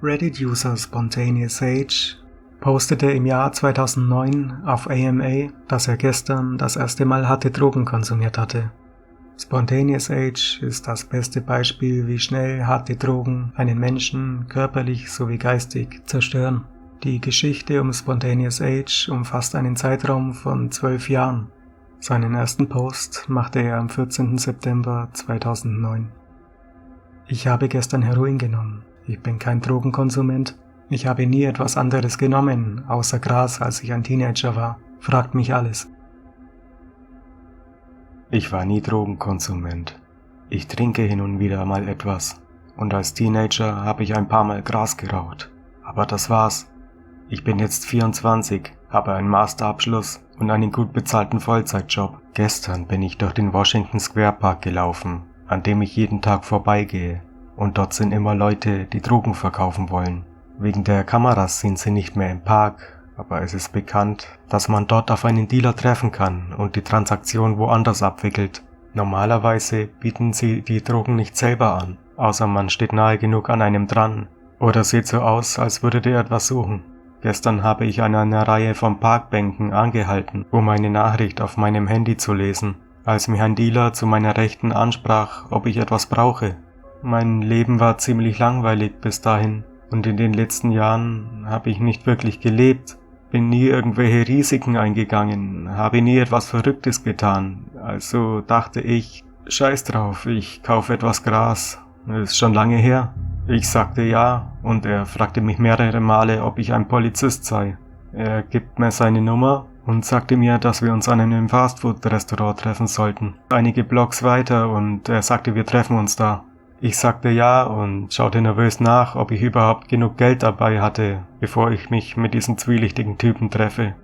Reddit-User Spontaneous Age postete im Jahr 2009 auf AMA, dass er gestern das erste Mal harte Drogen konsumiert hatte. Spontaneous Age ist das beste Beispiel, wie schnell harte Drogen einen Menschen körperlich sowie geistig zerstören. Die Geschichte um Spontaneous Age umfasst einen Zeitraum von 12 Jahren. Seinen ersten Post machte er am 14. September 2009. Ich habe gestern Heroin genommen. Ich bin kein Drogenkonsument. Ich habe nie etwas anderes genommen, außer Gras, als ich ein Teenager war. Fragt mich alles. Ich war nie Drogenkonsument. Ich trinke hin und wieder mal etwas. Und als Teenager habe ich ein paar Mal Gras geraucht. Aber das war's. Ich bin jetzt 24, habe einen Masterabschluss und einen gut bezahlten Vollzeitjob. Gestern bin ich durch den Washington Square Park gelaufen, an dem ich jeden Tag vorbeigehe. Und dort sind immer Leute, die Drogen verkaufen wollen. Wegen der Kameras sind sie nicht mehr im Park, aber es ist bekannt, dass man dort auf einen Dealer treffen kann und die Transaktion woanders abwickelt. Normalerweise bieten sie die Drogen nicht selber an, außer man steht nahe genug an einem dran oder sieht so aus, als würdet ihr etwas suchen. Gestern habe ich an einer Reihe von Parkbänken angehalten, um eine Nachricht auf meinem Handy zu lesen, als mich ein Dealer zu meiner Rechten ansprach, ob ich etwas brauche. Mein Leben war ziemlich langweilig bis dahin und in den letzten Jahren habe ich nicht wirklich gelebt, bin nie irgendwelche Risiken eingegangen, habe nie etwas Verrücktes getan, also dachte ich, scheiß drauf, ich kaufe etwas Gras, ist schon lange her. Ich sagte ja und er fragte mich mehrere Male, ob ich ein Polizist sei. Er gibt mir seine Nummer und sagte mir, dass wir uns an einem Fastfood-Restaurant treffen sollten. Einige Blocks weiter und er sagte, wir treffen uns da. Ich sagte ja und schaute nervös nach, ob ich überhaupt genug Geld dabei hatte, bevor ich mich mit diesem zwielichtigen Typen treffe.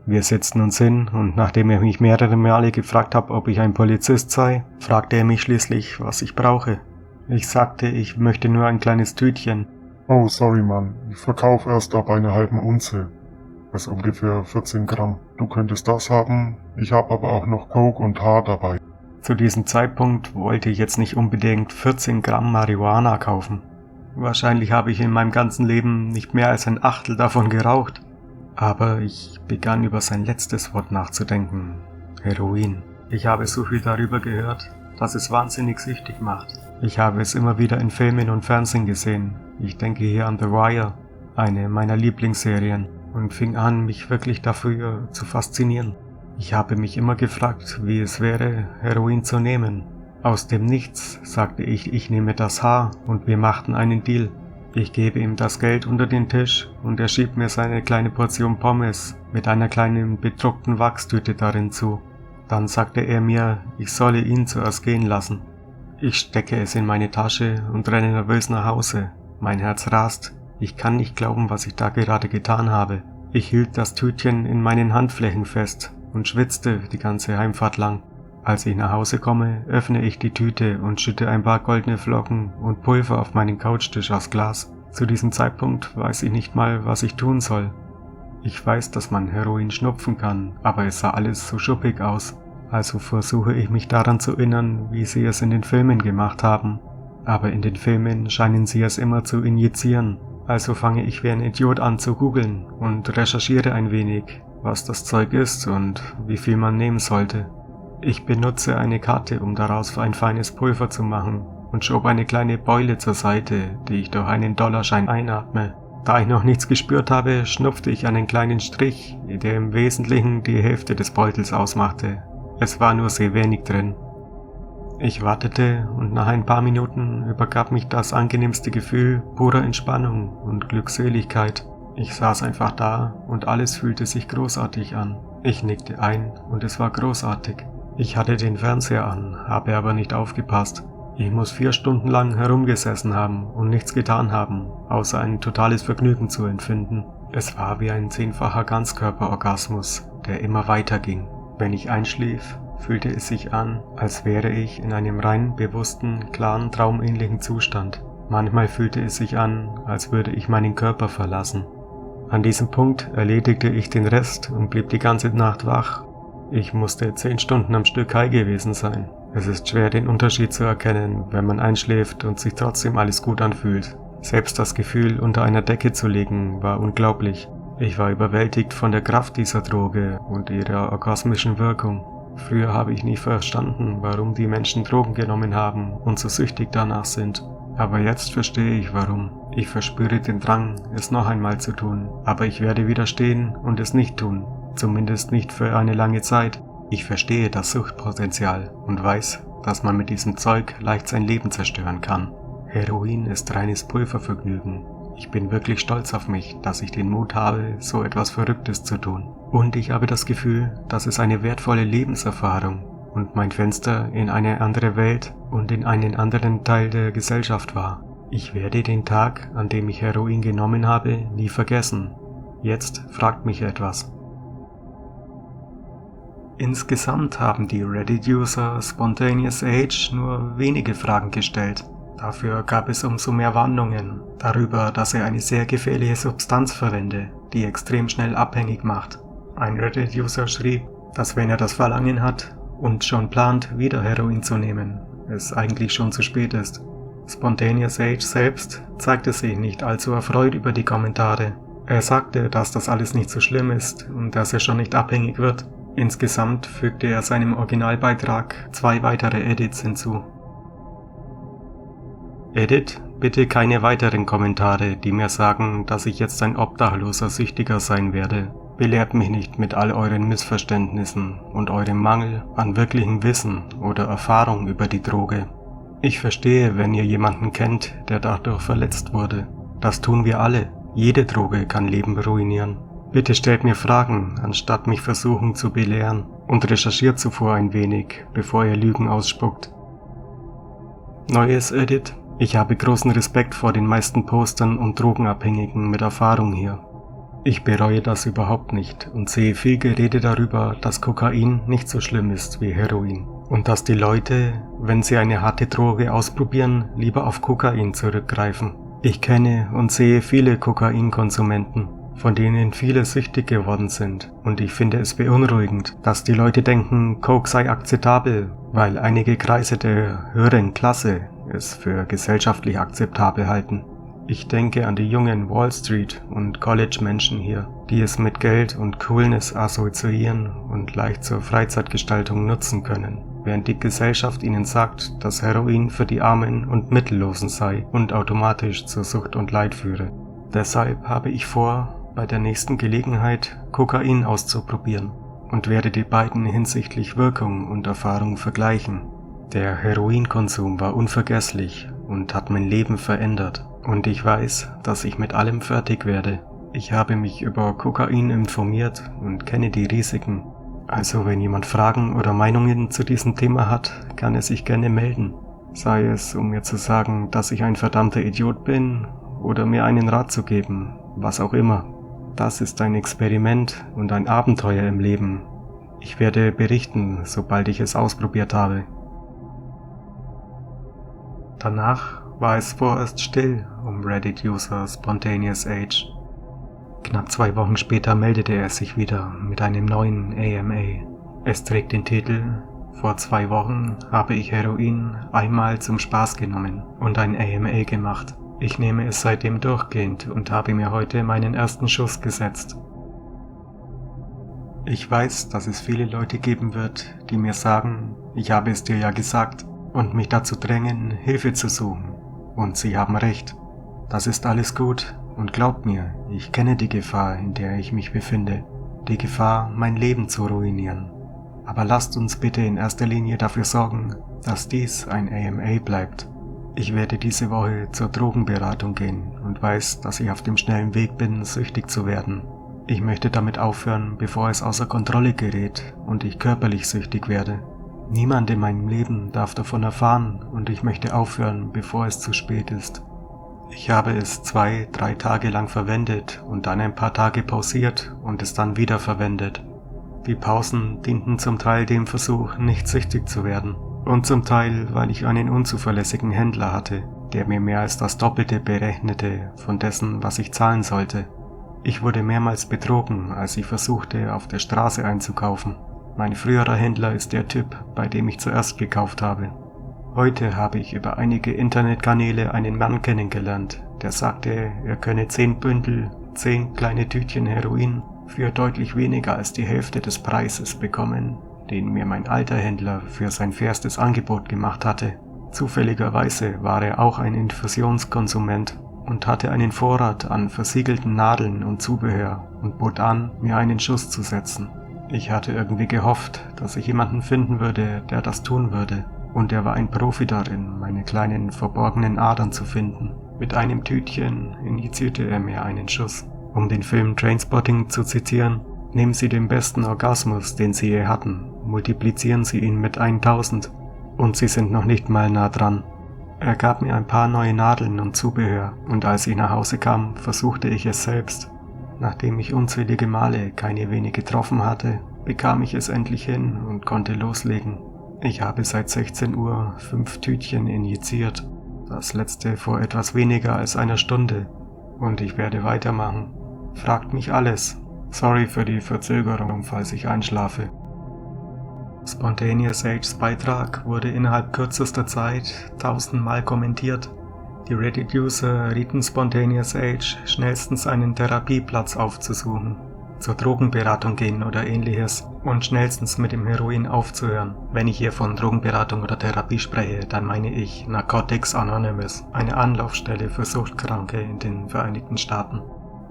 Wir setzten uns hin und nachdem er mich mehrere Male gefragt hat, ob ich ein Polizist sei, fragte er mich schließlich, was ich brauche. Ich sagte, ich möchte nur ein kleines Tütchen. Oh, sorry Mann, ich verkaufe erst ab einer halben Unze. Das ist ungefähr 14 Gramm. Du könntest das haben, ich habe aber auch noch Coke und Haar dabei. Zu diesem Zeitpunkt wollte ich jetzt nicht unbedingt 14 Gramm Marihuana kaufen. Wahrscheinlich habe ich in meinem ganzen Leben nicht mehr als ein Achtel davon geraucht. Aber ich begann über sein letztes Wort nachzudenken. Heroin. Ich habe so viel darüber gehört, dass es wahnsinnig süchtig macht. Ich habe es immer wieder in Filmen und Fernsehen gesehen. Ich denke hier an The Wire, eine meiner Lieblingsserien, und fing an, mich wirklich dafür zu faszinieren. Ich habe mich immer gefragt, wie es wäre, Heroin zu nehmen. Aus dem Nichts sagte ich nehme das Haar und wir machten einen Deal. Ich gebe ihm das Geld unter den Tisch und er schiebt mir seine kleine Portion Pommes mit einer kleinen bedruckten Wachstüte darin zu. Dann sagte er mir, ich solle ihn zuerst gehen lassen. Ich stecke es in meine Tasche und renne nervös nach Hause. Mein Herz rast. Ich kann nicht glauben, was ich da gerade getan habe. Ich hielt das Tütchen in meinen Handflächen fest und schwitzte die ganze Heimfahrt lang. Als ich nach Hause komme, öffne ich die Tüte und schütte ein paar goldene Flocken und Pulver auf meinen Couchtisch aus Glas. Zu diesem Zeitpunkt weiß ich nicht mal, was ich tun soll. Ich weiß, dass man Heroin schnupfen kann, aber es sah alles so schuppig aus. Also versuche ich mich daran zu erinnern, wie sie es in den Filmen gemacht haben. Aber in den Filmen scheinen sie es immer zu injizieren. Also fange ich wie ein Idiot an zu googeln und recherchiere ein wenig, was das Zeug ist und wie viel man nehmen sollte. Ich benutze eine Karte, um daraus ein feines Pulver zu machen und schob eine kleine Beule zur Seite, die ich durch einen Dollarschein einatme. Da ich noch nichts gespürt habe, schnupfte ich einen kleinen Strich, der im Wesentlichen die Hälfte des Beutels ausmachte. Es war nur sehr wenig drin. Ich wartete und nach ein paar Minuten übergab mich das angenehmste Gefühl purer Entspannung und Glückseligkeit. Ich saß einfach da und alles fühlte sich großartig an. Ich nickte ein und es war großartig. Ich hatte den Fernseher an, habe aber nicht aufgepasst. Ich muss 4 Stunden lang herumgesessen haben und nichts getan haben, außer ein totales Vergnügen zu empfinden. Es war wie ein 10-facher Ganzkörperorgasmus, der immer weiterging. Wenn ich einschlief, fühlte es sich an, als wäre ich in einem rein bewussten, klaren, traumähnlichen Zustand. Manchmal fühlte es sich an, als würde ich meinen Körper verlassen. An diesem Punkt erledigte ich den Rest und blieb die ganze Nacht wach. Ich musste 10 Stunden am Stück high gewesen sein. Es ist schwer, den Unterschied zu erkennen, wenn man einschläft und sich trotzdem alles gut anfühlt. Selbst das Gefühl, unter einer Decke zu liegen, war unglaublich. Ich war überwältigt von der Kraft dieser Droge und ihrer orgasmischen Wirkung. Früher habe ich nie verstanden, warum die Menschen Drogen genommen haben und so süchtig danach sind. Aber jetzt verstehe ich warum. Ich verspüre den Drang, es noch einmal zu tun. Aber ich werde widerstehen und es nicht tun. Zumindest nicht für eine lange Zeit. Ich verstehe das Suchtpotenzial und weiß, dass man mit diesem Zeug leicht sein Leben zerstören kann. Heroin ist reines Pulververgnügen. Ich bin wirklich stolz auf mich, dass ich den Mut habe, so etwas Verrücktes zu tun. Und ich habe das Gefühl, dass es eine wertvolle Lebenserfahrung und mein Fenster in eine andere Welt und in einen anderen Teil der Gesellschaft war. Ich werde den Tag, an dem ich Heroin genommen habe, nie vergessen. Jetzt fragt mich etwas. Insgesamt haben die Reddit-User Spontaneous Age nur wenige Fragen gestellt. Dafür gab es umso mehr Warnungen darüber, dass er eine sehr gefährliche Substanz verwende, die extrem schnell abhängig macht. Ein Reddit-User schrieb, dass wenn er das Verlangen hat und schon plant, wieder Heroin zu nehmen, es eigentlich schon zu spät ist. Spontaneous Age selbst zeigte sich nicht allzu erfreut über die Kommentare. Er sagte, dass das alles nicht so schlimm ist und dass er schon nicht abhängig wird. Insgesamt fügte er seinem Originalbeitrag 2 weitere Edits hinzu. Edit, bitte keine weiteren Kommentare, die mir sagen, dass ich jetzt ein obdachloser Süchtiger sein werde. Belehrt mich nicht mit all euren Missverständnissen und eurem Mangel an wirklichem Wissen oder Erfahrung über die Droge. Ich verstehe, wenn ihr jemanden kennt, der dadurch verletzt wurde. Das tun wir alle. Jede Droge kann Leben ruinieren. Bitte stellt mir Fragen, anstatt mich versuchen zu belehren, und recherchiert zuvor ein wenig, bevor ihr Lügen ausspuckt. Neues Edit. Ich habe großen Respekt vor den meisten Postern und Drogenabhängigen mit Erfahrung hier. Ich bereue das überhaupt nicht und sehe viel Gerede darüber, dass Kokain nicht so schlimm ist wie Heroin und dass die Leute, wenn sie eine harte Droge ausprobieren, lieber auf Kokain zurückgreifen. Ich kenne und sehe viele Kokainkonsumenten, von denen viele süchtig geworden sind, und ich finde es beunruhigend, dass die Leute denken, Coke sei akzeptabel, weil einige Kreise der höheren Klasse es für gesellschaftlich akzeptabel halten. Ich denke an die jungen Wall Street und College-Menschen hier, die es mit Geld und Coolness assoziieren und leicht zur Freizeitgestaltung nutzen können, während die Gesellschaft ihnen sagt, dass Heroin für die Armen und Mittellosen sei und automatisch zur Sucht und Leid führe. Deshalb habe ich vor, bei der nächsten Gelegenheit Kokain auszuprobieren und werde die beiden hinsichtlich Wirkung und Erfahrung vergleichen. Der Heroinkonsum war unvergesslich und hat mein Leben verändert. Und ich weiß, dass ich mit allem fertig werde. Ich habe mich über Kokain informiert und kenne die Risiken. Also wenn jemand Fragen oder Meinungen zu diesem Thema hat, kann er sich gerne melden. Sei es, um mir zu sagen, dass ich ein verdammter Idiot bin oder mir einen Rat zu geben, was auch immer. Das ist ein Experiment und ein Abenteuer im Leben. Ich werde berichten, sobald ich es ausprobiert habe. Danach war es vorerst still um Reddit-User Spontaneous Age. Knapp 2 Wochen später meldete er sich wieder mit einem neuen AMA. Es trägt den Titel „Vor 2 Wochen habe ich Heroin einmal zum Spaß genommen und ein AMA gemacht. Ich nehme es seitdem durchgehend und habe mir heute meinen ersten Schuss gesetzt." Ich weiß, dass es viele Leute geben wird, die mir sagen, ich habe es dir ja gesagt, und mich dazu drängen, Hilfe zu suchen. Und sie haben recht. Das ist alles gut und glaubt mir, ich kenne die Gefahr, in der ich mich befinde. Die Gefahr, mein Leben zu ruinieren. Aber lasst uns bitte in erster Linie dafür sorgen, dass dies ein AMA bleibt. Ich werde diese Woche zur Drogenberatung gehen und weiß, dass ich auf dem schnellen Weg bin, süchtig zu werden. Ich möchte damit aufhören, bevor es außer Kontrolle gerät und ich körperlich süchtig werde. Niemand in meinem Leben darf davon erfahren und ich möchte aufhören, bevor es zu spät ist. Ich habe es 2-3 Tage lang verwendet und dann ein paar Tage pausiert und es dann wieder verwendet. Die Pausen dienten zum Teil dem Versuch, nicht süchtig zu werden und zum Teil, weil ich einen unzuverlässigen Händler hatte, der mir mehr als das Doppelte berechnete von dessen, was ich zahlen sollte. Ich wurde mehrmals betrogen, als ich versuchte, auf der Straße einzukaufen. Mein früherer Händler ist der Typ, bei dem ich zuerst gekauft habe. Heute habe ich über einige Internetkanäle einen Mann kennengelernt, der sagte, er könne 10 Bündel, 10 kleine Tütchen Heroin für deutlich weniger als die Hälfte des Preises bekommen, den mir mein alter Händler für sein fairstes Angebot gemacht hatte. Zufälligerweise war er auch ein Infusionskonsument und hatte einen Vorrat an versiegelten Nadeln und Zubehör und bot an, mir einen Schuss zu setzen. Ich hatte irgendwie gehofft, dass ich jemanden finden würde, der das tun würde, und er war ein Profi darin, meine kleinen verborgenen Adern zu finden. Mit einem Tütchen injizierte er mir einen Schuss. Um den Film Trainspotting zu zitieren: Nehmen Sie den besten Orgasmus, den Sie je hatten, multiplizieren Sie ihn mit 1000 und Sie sind noch nicht mal nah dran. Er gab mir ein paar neue Nadeln und Zubehör, und als ich nach Hause kam, versuchte ich es selbst. Nachdem ich unzählige Male keine Vene getroffen hatte, bekam ich es endlich hin und konnte loslegen. Ich habe seit 16 Uhr 5 Tütchen injiziert, das letzte vor etwas weniger als einer Stunde, und ich werde weitermachen. Fragt mich alles. Sorry für die Verzögerung, falls ich einschlafe. Spontaneous Age's Beitrag wurde innerhalb kürzester Zeit 1000-mal kommentiert. Die Reddit-User rieten Spontaneous Age, schnellstens einen Therapieplatz aufzusuchen, zur Drogenberatung gehen oder ähnliches und schnellstens mit dem Heroin aufzuhören. Wenn ich hier von Drogenberatung oder Therapie spreche, dann meine ich Narcotics Anonymous, eine Anlaufstelle für Suchtkranke in den Vereinigten Staaten.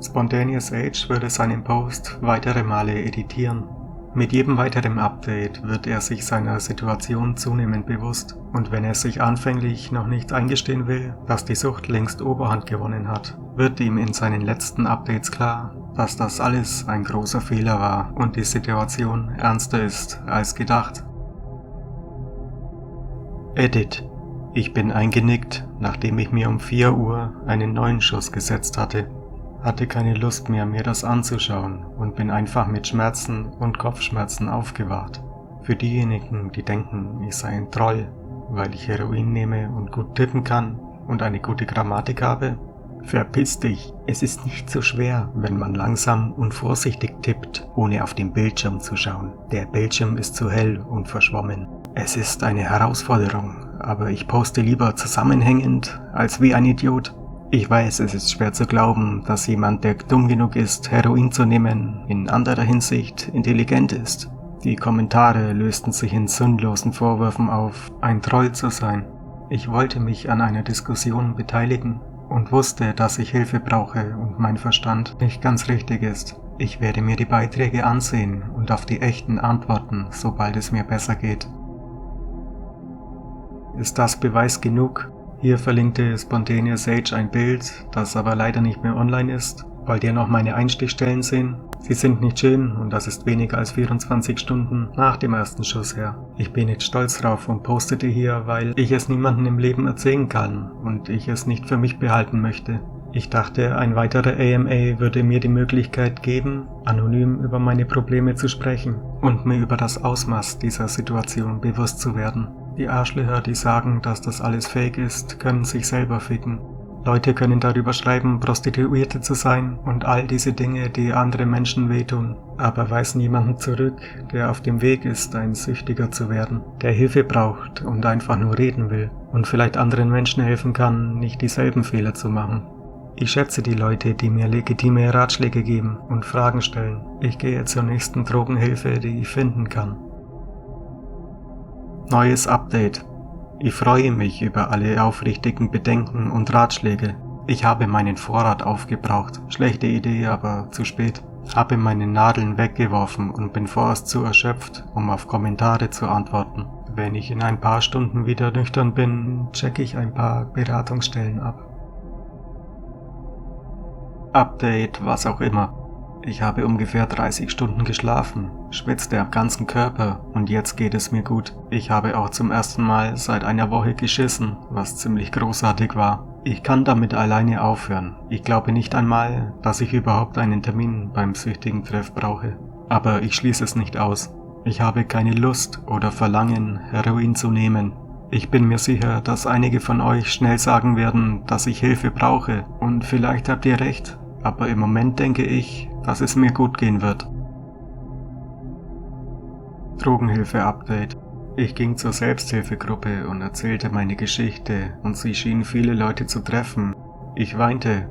Spontaneous Age würde seinen Post weitere Male editieren. Mit jedem weiteren Update wird er sich seiner Situation zunehmend bewusst, und wenn er sich anfänglich noch nicht eingestehen will, dass die Sucht längst Oberhand gewonnen hat, wird ihm in seinen letzten Updates klar, dass das alles ein großer Fehler war und die Situation ernster ist als gedacht. Edit: Ich bin eingenickt, nachdem ich mir um 4 Uhr einen neuen Schuss gesetzt hatte keine Lust mehr, mir das anzuschauen und bin einfach mit Schmerzen und Kopfschmerzen aufgewacht. Für diejenigen, die denken, ich sei ein Troll, weil ich Heroin nehme und gut tippen kann und eine gute Grammatik habe, verpiss dich. Es ist nicht so schwer, wenn man langsam und vorsichtig tippt, ohne auf den Bildschirm zu schauen. Der Bildschirm ist zu hell und verschwommen. Es ist eine Herausforderung, aber ich poste lieber zusammenhängend als wie ein Idiot. Ich weiß, es ist schwer zu glauben, dass jemand, der dumm genug ist, Heroin zu nehmen, in anderer Hinsicht intelligent ist. Die Kommentare lösten sich in sinnlosen Vorwürfen auf, ein Troll zu sein. Ich wollte mich an einer Diskussion beteiligen und wusste, dass ich Hilfe brauche und mein Verstand nicht ganz richtig ist. Ich werde mir die Beiträge ansehen und auf die echten antworten, sobald es mir besser geht. Ist das Beweis genug? Hier verlinkte Spontaneous Age ein Bild, das aber leider nicht mehr online ist. Wollt ihr noch meine Einstichstellen sehen? Sie sind nicht schön und das ist weniger als 24 Stunden nach dem ersten Schuss her. Ich bin nicht stolz drauf und postete hier, weil ich es niemandem im Leben erzählen kann und ich es nicht für mich behalten möchte. Ich dachte, ein weiterer AMA würde mir die Möglichkeit geben, anonym über meine Probleme zu sprechen und mir über das Ausmaß dieser Situation bewusst zu werden. Die Arschlöcher, die sagen, dass das alles fake ist, können sich selber ficken. Leute können darüber schreiben, Prostituierte zu sein und all diese Dinge, die andere Menschen wehtun, aber weisen jemanden zurück, der auf dem Weg ist, ein Süchtiger zu werden, der Hilfe braucht und einfach nur reden will und vielleicht anderen Menschen helfen kann, nicht dieselben Fehler zu machen. Ich schätze die Leute, die mir legitime Ratschläge geben und Fragen stellen. Ich gehe zur nächsten Drogenhilfe, die ich finden kann. Neues Update. Ich freue mich über alle aufrichtigen Bedenken und Ratschläge. Ich habe meinen Vorrat aufgebraucht. Schlechte Idee, aber zu spät. Habe meine Nadeln weggeworfen und bin vorerst zu erschöpft, um auf Kommentare zu antworten. Wenn ich in ein paar Stunden wieder nüchtern bin, checke ich ein paar Beratungsstellen ab. Update, was auch immer. Ich habe ungefähr 30 Stunden geschlafen, schwitzte am ganzen Körper und jetzt geht es mir gut. Ich habe auch zum ersten Mal seit einer Woche geschissen, was ziemlich großartig war. Ich kann damit alleine aufhören. Ich glaube nicht einmal, dass ich überhaupt einen Termin beim süchtigen Treff brauche. Aber ich schließe es nicht aus. Ich habe keine Lust oder Verlangen, Heroin zu nehmen. Ich bin mir sicher, dass einige von euch schnell sagen werden, dass ich Hilfe brauche und vielleicht habt ihr recht. Aber im Moment denke ich, dass es mir gut gehen wird. Drogenhilfe-Update. Ich ging zur Selbsthilfegruppe und erzählte meine Geschichte und sie schien viele Leute zu treffen. Ich weinte.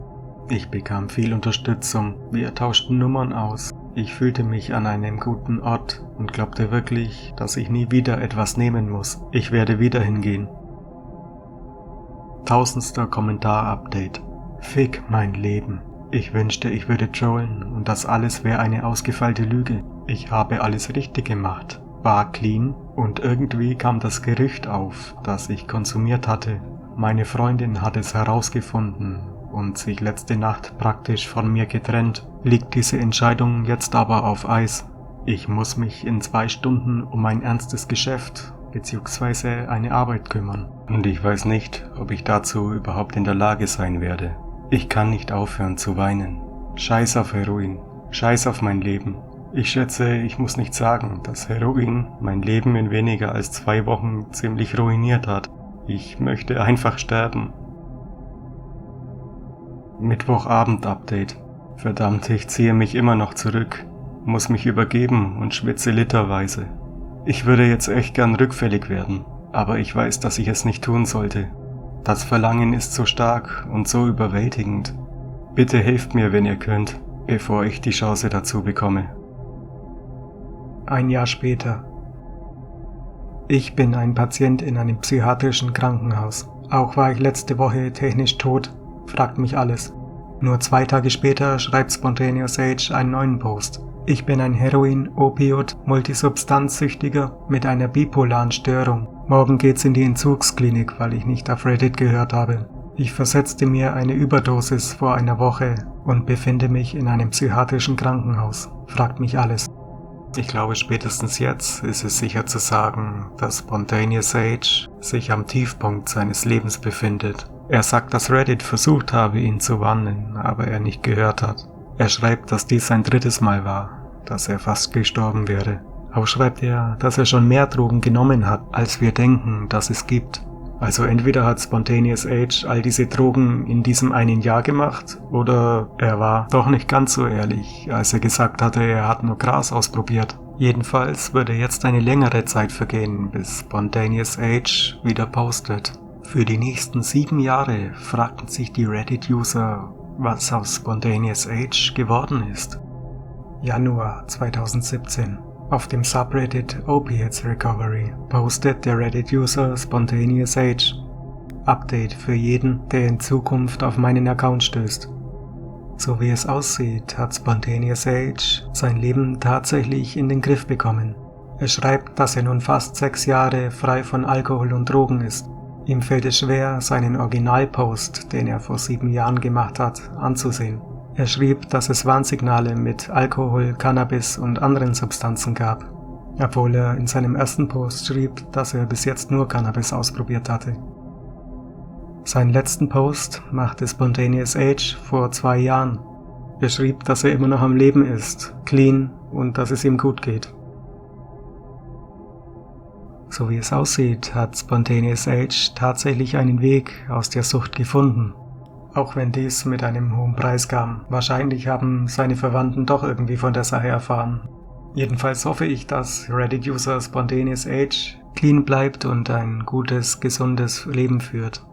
Ich bekam viel Unterstützung. Wir tauschten Nummern aus. Ich fühlte mich an einem guten Ort und glaubte wirklich, dass ich nie wieder etwas nehmen muss. Ich werde wieder hingehen. 1000. Kommentar-Update. Fick mein Leben. Ich wünschte, ich würde trollen und das alles wäre eine ausgefeilte Lüge. Ich habe alles richtig gemacht, war clean und irgendwie kam das Gerücht auf, das ich konsumiert hatte. Meine Freundin hat es herausgefunden und sich letzte Nacht praktisch von mir getrennt. Liegt diese Entscheidung jetzt aber auf Eis. Ich muss mich in 2 Stunden um ein ernstes Geschäft bzw. eine Arbeit kümmern. Und ich weiß nicht, ob ich dazu überhaupt in der Lage sein werde. Ich kann nicht aufhören zu weinen. Scheiß auf Heroin. Scheiß auf mein Leben. Ich schätze, ich muss nicht sagen, dass Heroin mein Leben in weniger als 2 Wochen ziemlich ruiniert hat. Ich möchte einfach sterben. Mittwochabend-Update. Verdammt, ich ziehe mich immer noch zurück, muss mich übergeben und schwitze literweise. Ich würde jetzt echt gern rückfällig werden, aber ich weiß, dass ich es nicht tun sollte. Das Verlangen ist so stark und so überwältigend. Bitte helft mir, wenn ihr könnt, bevor ich die Chance dazu bekomme. Ein Jahr später. Ich bin ein Patient in einem psychiatrischen Krankenhaus. Auch war ich letzte Woche technisch tot, fragt mich alles. Nur 2 Tage später schreibt Spontaneous Age einen neuen Post. Ich bin ein Heroin-Opiot-Multisubstanzsüchtiger mit einer bipolaren Störung. Morgen geht's in die Entzugsklinik, weil ich nicht auf Reddit gehört habe. Ich versetzte mir eine Überdosis vor einer Woche und befinde mich in einem psychiatrischen Krankenhaus. Fragt mich alles. Ich glaube, spätestens jetzt ist es sicher zu sagen, dass Spontaneous Age sich am Tiefpunkt seines Lebens befindet. Er sagt, dass Reddit versucht habe, ihn zu warnen, aber er nicht gehört hat. Er schreibt, dass dies sein 3. Mal war, dass er fast gestorben wäre. Auch schreibt er, dass er schon mehr Drogen genommen hat, als wir denken, dass es gibt. Also entweder hat Spontaneous Age all diese Drogen in diesem einen Jahr gemacht, oder er war doch nicht ganz so ehrlich, als er gesagt hatte, er hat nur Gras ausprobiert. Jedenfalls würde jetzt eine längere Zeit vergehen, bis Spontaneous Age wieder postet. Für die nächsten 7 Jahre fragten sich die Reddit-User, was aus Spontaneous Age geworden ist. Januar 2017. Auf dem Subreddit Opiates Recovery postet der Reddit-User Spontaneous Age. Update für jeden, der in Zukunft auf meinen Account stößt. So wie es aussieht, hat Spontaneous Age sein Leben tatsächlich in den Griff bekommen. Er schreibt, dass er nun fast 6 Jahre frei von Alkohol und Drogen ist. Ihm fällt es schwer, seinen Originalpost, den er vor 7 Jahren gemacht hat, anzusehen. Er schrieb, dass es Warnsignale mit Alkohol, Cannabis und anderen Substanzen gab, obwohl er in seinem ersten Post schrieb, dass er bis jetzt nur Cannabis ausprobiert hatte. Seinen letzten Post machte Spontaneous Age vor 2 Jahren. Er schrieb, dass er immer noch am Leben ist, clean und dass es ihm gut geht. So wie es aussieht, hat Spontaneous Age tatsächlich einen Weg aus der Sucht gefunden. Auch wenn dies mit einem hohen Preis kam. Wahrscheinlich haben seine Verwandten doch irgendwie von der Sache erfahren. Jedenfalls hoffe ich, dass Reddit-User Spontaneous Age clean bleibt und ein gutes, gesundes Leben führt.